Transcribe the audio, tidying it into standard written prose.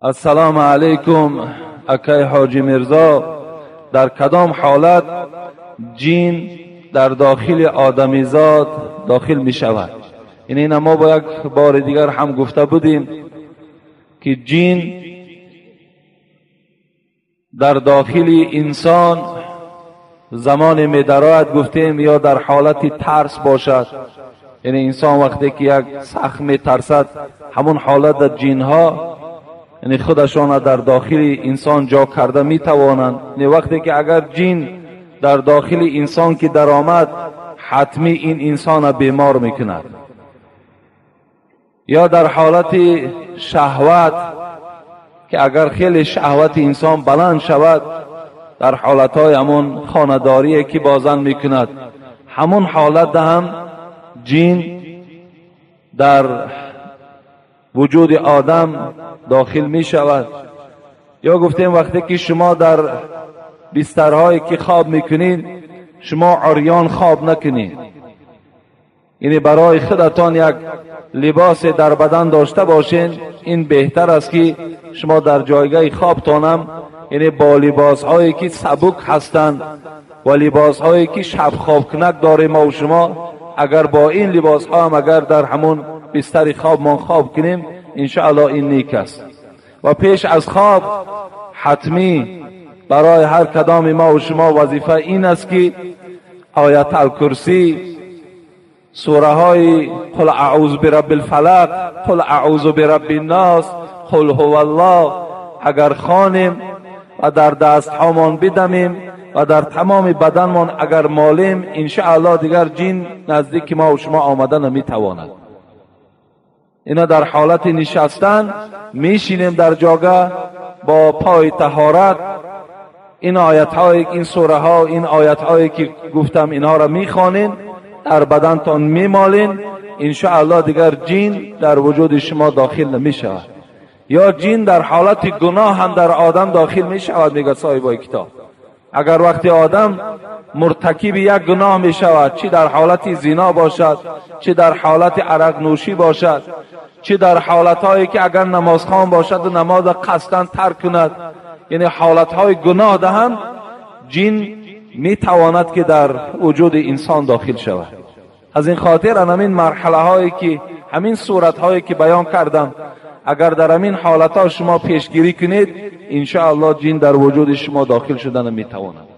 السلام علیکم اکای حاجی مرزا. در کدام حالت جین در داخل آدمیزاد داخل می شود؟ این ما با یک بار دیگر هم گفته بودیم که جین در داخل انسان زمان می درآید، گفتیم یا در حالت ترس باشد، یعنی انسان وقتی که یک سخت می ترسد همون حالت در جین ها یعنی خودشان در داخل انسان جا کرده می توانند. یعنی وقتی که اگر جین در داخل انسان که در آمد حتمی این انسان بیمار می کند. یا در حالت شهوت که اگر خیلی شهوت انسان بلند شود، در حالتهای همون خانداری که بازن می کند، همون حالت هم جین در وجود آدم داخل می شود. یا گفتیم وقتی که شما در بسترهایی که خواب میکنید شما عریان خواب نکنید، یعنی برای خودتان یک لباس در بدن داشته باشین. این بهتر است که شما در جایگاه خوابتانم یعنی با لباس هایی که سبک هستند و لباس هایی که شب خواب کنک داره ما و شما، اگر با این لباس ها هم اگر در همون بستر خواب ما خواب کنیم انشاءالله این نیک است. و پیش از خواب حتمی برای هر کدام ما و شما وظیفه این است که آیت الکرسی، سوره های قل اعوذ برب الفلق، قل اعوذ برب الناس، قل هو الله اگر خوانیم و در دست هامان بدمیم و در تمام بدنمان اگر مالیم، انشاءالله دیگر جین نزدیک ما و شما آمده نمی تواند. اینا در حالت نشستن میشینیم در جاگه با پای طهارت، این آیت های، این سوره ها، این آیت هایی که گفتم اینها را میخوانین، در بدنتان میمالین، انشاءالله دیگر جین در وجود شما داخل نمی شود. یا جین در حالت گناه هم در آدم داخل می شود. میگه صاحب کتاب اگر وقتی آدم مرتکب یک گناه می شود، چی در حالت زنا باشد، چی در حالت عرق نوشی باشد، چی در حالتهایی که اگر نمازخوان باشد و نماز قصداً ترک کند، یعنی حالتهای گناه ده هم جین می تواند که در وجود انسان داخل شود. از این خاطر همین مرحله هایی که همین صورت هایی که بیان کردم اگر در همین حالت ها شما پیشگیری کنید، انشاءالله جین در وجود شما داخل شدن می تواند.